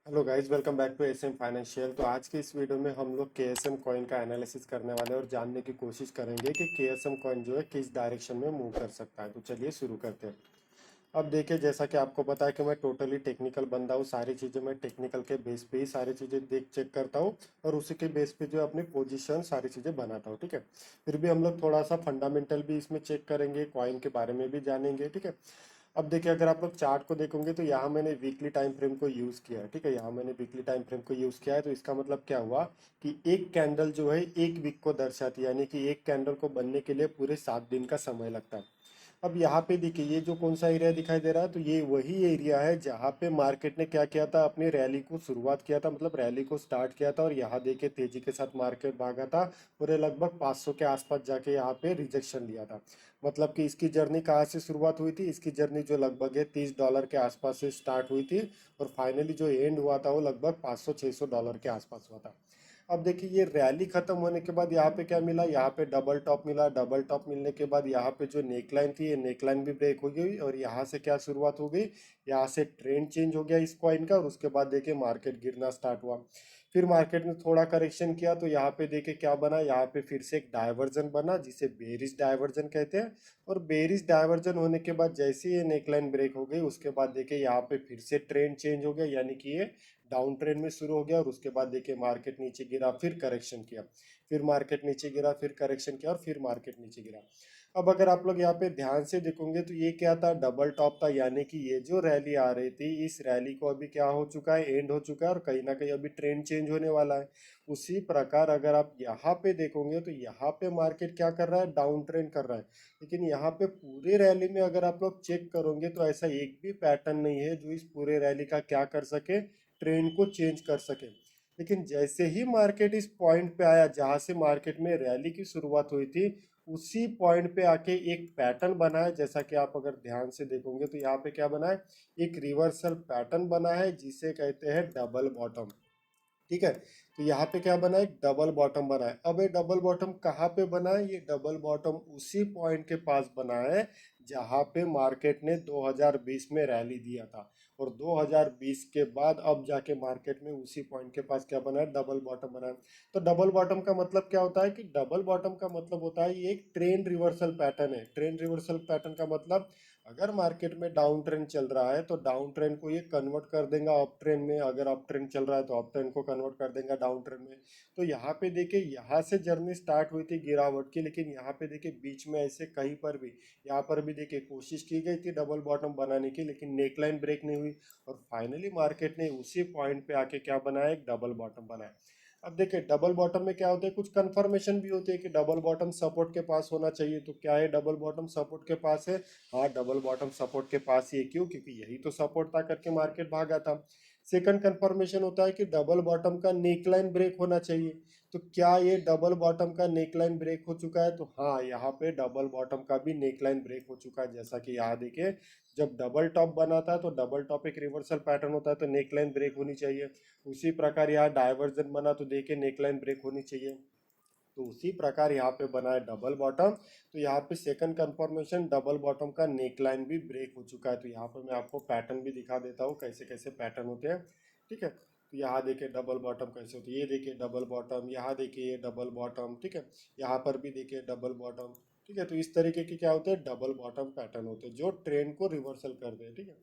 Hello guys, welcome back to SM financial. तो आज के इस वीडियो में हम लोग केएसएम कॉइन का एनालिसिस करने वाले हैं और जानने की कोशिश करेंगे कि केएसएम कॉइन जो है किस डायरेक्शन में मूव कर सकता है। तो चलिए शुरू करते हैं। अब देखिए, जैसा कि आपको पता है कि मैं टोटली टेक्निकल बंदा हूँ। सारी चीज़ें मैं टेक्निकल के बेस पे ही सारी चीज़ें देख चेक करता हूँ और उसी के बेस पे जो है अपनी पोजीशन सारी चीज़ें बनाता हूँ। ठीक है, फिर भी हम लोग थोड़ा सा फंडामेंटल भी इसमें चेक करेंगे, कॉइन के बारे में भी जानेंगे। ठीक है, अब देखिए, अगर आप लोग चार्ट को देखोगे तो यहाँ मैंने वीकली टाइम फ्रेम को यूज़ किया है। ठीक है, यहाँ मैंने वीकली टाइम फ्रेम को यूज़ किया है। तो इसका मतलब क्या हुआ कि एक कैंडल जो है एक वीक को दर्शाती है, यानी कि एक कैंडल को बनने के लिए पूरे 7 दिन का समय लगता है। अब यहाँ पे देखिए, ये जो कौन सा एरिया दिखाई दे रहा है, तो ये वही एरिया है जहाँ पे मार्केट ने क्या किया था, अपनी रैली को शुरुआत किया था, मतलब रैली को स्टार्ट किया था। और यहाँ देखिए तेजी के साथ मार्केट भागा था, पूरे लगभग 500 के आसपास जाके यहाँ पे रिजेक्शन लिया था। मतलब कि इसकी जर्नी कहाँ से शुरुआत हुई थी, इसकी जर्नी जो लगभग है $30 के आसपास से स्टार्ट हुई थी और फाइनली जो एंड हुआ था वो लगभग 500-600 डॉलर के आसपास हुआ था। अब देखिए, ये रैली खत्म होने के बाद यहाँ पे क्या मिला, यहाँ पे डबल टॉप मिला। डबल टॉप मिलने के बाद यहाँ पे जो नेकलाइन थी, ये नेकलाइन भी ब्रेक हो गई और यहाँ से क्या शुरुआत हो गई, यहाँ से ट्रेंड चेंज हो गया इस कॉइन का और उसके बाद देखिए मार्केट गिरना स्टार्ट हुआ। फिर मार्केट ने थोड़ा करेक्शन किया तो यहाँ पे देखिए क्या बना, यहाँ पे फिर से एक डाइवर्जन बना जिसे बेरिश डाइवर्जन कहते हैं। और बेरिश डाइवर्जन होने के बाद जैसे ही ये नेकलाइन ब्रेक हो गई, उसके बाद देखिए यहाँ पे फिर से ट्रेंड चेंज हो गया, यानी कि ये डाउन ट्रेंड में शुरू हो गया। और उसके बाद देखिए मार्केट नीचे गिरा, फिर करेक्शन किया, फिर मार्केट नीचे गिरा, फिर करेक्शन किया और फिर मार्केट नीचे गिरा। अब अगर आप लोग यहाँ पे ध्यान से देखोगे तो ये क्या था, डबल टॉप था। यानी कि ये जो रैली आ रही थी, इस रैली को अभी क्या हो चुका है, एंड हो चुका है और कहीं ना कहीं अभी ट्रेंड चेंज होने वाला है। उसी प्रकार अगर आप यहाँ पे देखोगे तो यहाँ पे मार्केट क्या कर रहा है, डाउन ट्रेंड कर रहा है। लेकिन यहाँ पे पूरे रैली में अगर आप लोग चेक करोगे तो ऐसा एक भी पैटर्न नहीं है जो इस पूरे रैली का क्या कर सके, ट्रेंड को चेंज कर सके। लेकिन जैसे ही मार्केट इस पॉइंट पे आया जहां से मार्केट में रैली की शुरुआत हुई थी, उसी पॉइंट पे आके एक पैटर्न बना है। जैसा कि आप अगर ध्यान से देखोगे तो यहाँ पे क्या बना है, एक रिवर्सल पैटर्न बना है जिसे कहते हैं डबल बॉटम। ठीक है, तो यहाँ पे क्या बना है, एक डबल बॉटम बना है। अब ये डबल बॉटम कहाँ पे बना है, ये डबल बॉटम उसी पॉइंट के पास बना है जहाँ पे मार्केट ने 2020 में रैली दिया था। और 2020 के बाद अब जाके मार्केट में उसी पॉइंट के पास क्या बना है, डबल बॉटम बना है। तो डबल बॉटम का मतलब क्या होता है कि डबल बॉटम का मतलब होता है ये एक ट्रेंड रिवर्सल पैटर्न है। ट्रेंड रिवर्सल पैटर्न का मतलब, अगर मार्केट में डाउन ट्रेंड चल रहा है तो डाउन ट्रेंड को ये कन्वर्ट कर देगा अप ट्रेंड में, अगर अप ट्रेंड चल रहा है तो अप ट्रेंड को कन्वर्ट कर देगा डाउन ट्रेंड में। तो यहाँ पे देखिए, यहाँ से जर्नी स्टार्ट हुई थी गिरावट की, लेकिन यहाँ पे देखिए बीच में ऐसे कहीं पर भी, यहाँ पर भी देखिए कोशिश की गई थी डबल बॉटम बनाने की, लेकिन नेकलाइन ब्रेक नहीं हुई। और फाइनली मार्केट ने उसी पॉइंट पे आके क्या बनाया, एक डबल बॉटम बनाया। अब देखिए, डबल बॉटम में क्या होता है, कुछ कंफर्मेशन भी होती है कि डबल बॉटम सपोर्ट के पास होना चाहिए। तो क्या है, डबल बॉटम सपोर्ट के पास है। हाँ, डबल बॉटम सपोर्ट के पास ही है। क्यों, क्योंकि यही तो सपोर्ट था करके मार्केट भागा था। सेकंड कंफर्मेशन होता है कि डबल बॉटम का नेकलाइन ब्रेक होना चाहिए। तो क्या ये डबल बॉटम का नेकलाइन ब्रेक हो चुका है, तो हाँ, यहाँ पे डबल बॉटम का भी नेकलाइन ब्रेक हो चुका है। जैसा कि यहाँ देखिए, जब डबल टॉप बना था तो डबल टॉप एक रिवर्सल पैटर्न होता है तो नेकलाइन ब्रेक होनी चाहिए। उसी प्रकार यहाँ डाइवर्जन बना तो देखिए नेकलाइन ब्रेक होनी चाहिए। तो उसी प्रकार यहाँ पे बना है डबल बॉटम। तो यहाँ पे सेकंड कंफर्मेशन, डबल बॉटम का नेकलाइन भी ब्रेक हो चुका है। तो यहाँ पर मैं आपको पैटर्न भी दिखा देता हूँ कैसे कैसे पैटर्न होते हैं। ठीक है, तो यहाँ देखिए डबल बॉटम कैसे होती है, ये देखिए डबल बॉटम, यहाँ देखिए ये डबल बॉटम। ठीक है, यहाँ पर भी देखिए डबल बॉटम। ठीक है, तो इस तरीके के क्या होते हैं, डबल बॉटम पैटर्न होते हैं जो ट्रेंड को रिवर्सल करते हैं। ठीक है,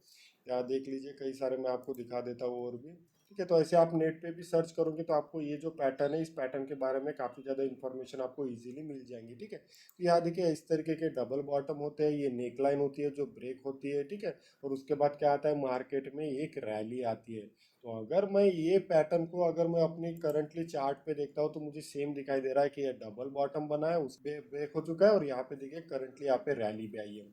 यहाँ देख लीजिए कई सारे मैं आपको दिखा देता हूँ और भी। ठीक है, तो ऐसे आप नेट पे भी सर्च करोगे तो आपको ये जो पैटर्न है, इस पैटर्न के बारे में काफ़ी ज़्यादा इन्फॉर्मेशन आपको इजीली मिल जाएंगी। ठीक है, तो यहाँ देखिए इस तरीके के डबल बॉटम होते हैं, ये नेकलाइन होती है जो ब्रेक होती है। ठीक है, और उसके बाद क्या आता है, मार्केट में एक रैली आती है। तो अगर मैं ये पैटर्न को अगर मैं अपनी करंटली चार्ट पे देखता हूँ तो मुझे सेम दिखाई दे रहा है कि ये डबल बॉटम बना है, उस पे ब्रेक हो चुका है और यहाँ पे देखिए करंटली यहाँ पे रैली भी आई है।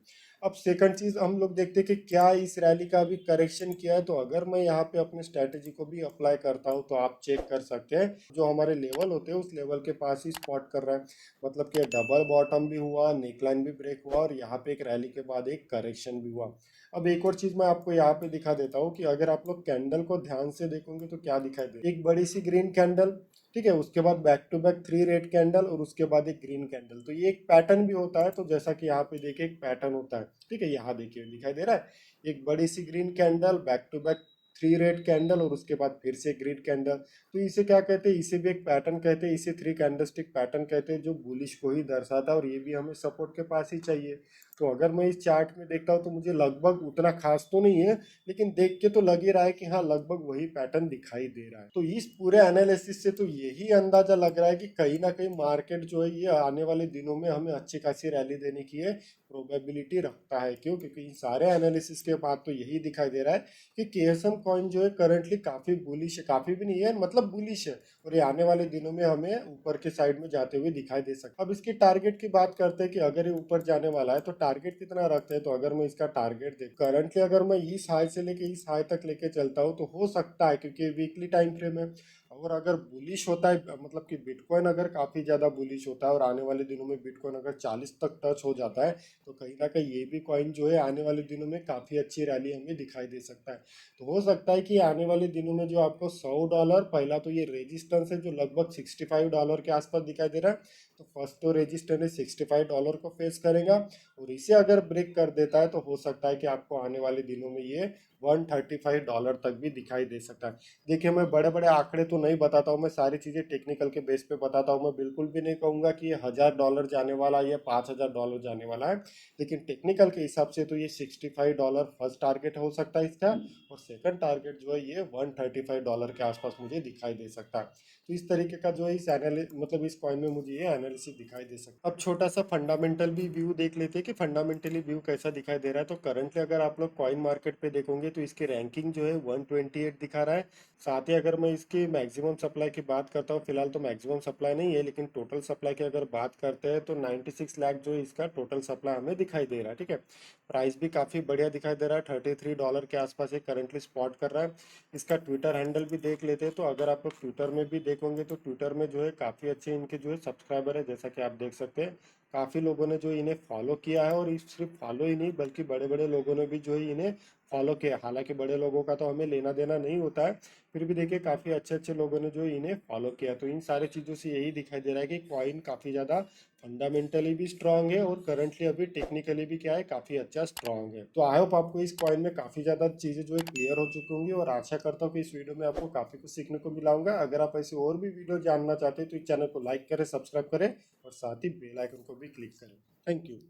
अब सेकंड चीज हम लोग देखते हैं कि क्या इस रैली का भी करेक्शन किया है। तो अगर मैं यहाँ पे अपने स्ट्रेटेजी को भी अप्लाई करता हूँ तो आप चेक कर सकते हैं, जो हमारे लेवल होते हैं उस लेवल के पास ही स्पॉट कर रहा है। मतलब कि डबल बॉटम भी हुआ, नेकलाइन भी ब्रेक हुआ और यहाँ पे एक रैली के बाद एक करेक्शन भी हुआ। अब एक और चीज मैं आपको यहाँ पे दिखा देता हूँ कि अगर आप लोग कैंडल को ध्यान से देखोगे तो क्या दिखाई दे, एक बड़ी सी ग्रीन कैंडल। ठीक है, उसके बाद back to back 3 red candle और उसके बाद एक ग्रीन कैंडल। तो ये एक पैटर्न भी होता है। तो जैसा कि यहाँ पे देखिए एक पैटर्न होता है। ठीक है, यहाँ देखिए दिखाई दे रहा है, एक बड़ी सी green candle, back to back three red candle और उसके बाद फिर से ग्रीन कैंडल। तो इसे क्या कहते हैं, इसे भी एक पैटर्न कहते हैं, इसे थ्री कैंडलस्टिक पैटर्न कहते हैं जो बुलिश को ही दर्शाता है और ये भी हमें सपोर्ट के पास ही चाहिए। तो अगर मैं इस चार्ट में देखता हूँ तो मुझे लगभग उतना खास तो नहीं है, लेकिन देख के तो लग ही रहा है कि हाँ लगभग वही पैटर्न दिखाई दे रहा है। तो इस पूरे एनालिसिस से तो यही अंदाजा लग रहा है कि कहीं ना कहीं मार्केट जो है ये आने वाले दिनों में हमें अच्छी खासी रैली देने की है प्रोबेबिलिटी रखता है। क्यों? क्योंकि इन सारे एनालिसिस के बाद तो यही दिखाई दे रहा है कि केएसएम कॉइन जो है करंटली काफी बुलिश है, काफी भी नहीं है मतलब बुलिश है, और ये आने वाले दिनों में हमें ऊपर के साइड में जाते हुए दिखाई दे सकता है। अब इसकी टारगेट की बात करते हैं कि अगर ये ऊपर जाने वाला है तो टारगेट कितना रखते हैं। तो अगर मैं इसका टारगेट देख करंटली अगर मैं इस हाई से लेके इस हाई तक लेके चलता हूँ तो हो सकता है, क्योंकि वीकली टाइम फ्रेम है, और अगर बुलिश होता है मतलब कि बिटकॉइन अगर काफ़ी ज़्यादा बुलिश होता है और आने वाले दिनों में बिटकॉइन अगर 40 तक टच हो जाता है तो कहीं ना कहीं ये भी कॉइन जो है आने वाले दिनों में काफ़ी अच्छी रैली हमें दिखाई दे सकता है। तो हो सकता है कि आने वाले दिनों में जो आपको $100, पहला तो ये रेजिस्टेंस है जो लगभग $65 के आसपास दिखाई दे रहा है, तो फर्स्ट तो रेजिस्टेंस है $65 को फेस करेगा, और इसे अगर ब्रेक कर देता है तो हो सकता है कि आपको आने वाले दिनों में ये $135 तक भी दिखाई दे सकता है। देखिए मैं बड़े बड़े आंकड़े तो नहीं बताता हूँ, मैं सारी चीज़ें टेक्निकल के बेस पे बताता हूँ। मैं बिल्कुल भी नहीं कहूँगा कि ये $1000 जाने वाला है या $5000 जाने वाला है, लेकिन टेक्निकल के हिसाब से तो ये $65 फर्स्ट टारगेट हो सकता है इसका, और सेकंड टारगेट जो है ये $135 के आसपास मुझे दिखाई दे सकता है। तो इस तरीके का जो है इस मतलब इस कॉइन में मुझे ये एनालिसिस दिखाई दे सकता है। अब छोटा सा फंडामेंटल भी व्यू देख लेते हैं कि फंडामेंटली व्यू कैसा दिखाई दे रहा है। तो करंटली अगर आप लोग कॉइन मार्केट पे देखोगे तो इसकी रैंकिंग जो है 128 दिखा रहा है। साथ ही अगर मैं इसकी मैक्सिमम सप्लाई की बात करता हूँ, फिलहाल तो मैक्सिमम सप्लाई नहीं है, लेकिन टोटल सप्लाई की अगर बात करते हैं तो 96 लाख जो है इसका टोटल सप्लाई हमें दिखाई दे रहा है। ठीक है, प्राइस भी काफ़ी बढ़िया दिखाई दे रहा है, $33 के आसपास ये करंटली स्पॉट कर रहा है। इसका ट्विटर हैंडल भी देख लेते हैं, तो अगर आप लोग ट्विटर में भी देखोगे तो ट्विटर में जो है काफ़ी अच्छे इनके जो है सब्सक्राइबर है, जैसा कि आप देख सकते हैं काफ़ी लोगों ने जो इन्हें फॉलो किया है, और इस सिर्फ फॉलो ही नहीं बल्कि बड़े बड़े लोगों ने भी जो है इन्हें फॉलो किया। हालांकि बड़े लोगों का तो हमें लेना देना नहीं होता है, फिर भी देखिए काफ़ी अच्छे अच्छे लोगों ने जो इन्हें फॉलो किया। तो इन सारी चीज़ों से यही दिखाई दे रहा है कि कॉइन काफ़ी ज़्यादा फंडामेंटली भी स्ट्रांग है और करंटली अभी टेक्निकली भी क्या है काफ़ी अच्छा स्ट्रांग है। तो आई होप आपको इस कॉइन में काफ़ी ज़्यादा चीज़ें जो है क्लियर हो चुकी होंगी, और आशा करता हूँ कि इस वीडियो में आपको काफ़ी कुछ सीखने को मिला होगा। अगर आप ऐसे और भी वीडियो जानना चाहते हैं तो इस चैनल को लाइक करें, सब्सक्राइब करें और साथ ही बेल आइकन को भी क्लिक करें। Thank you.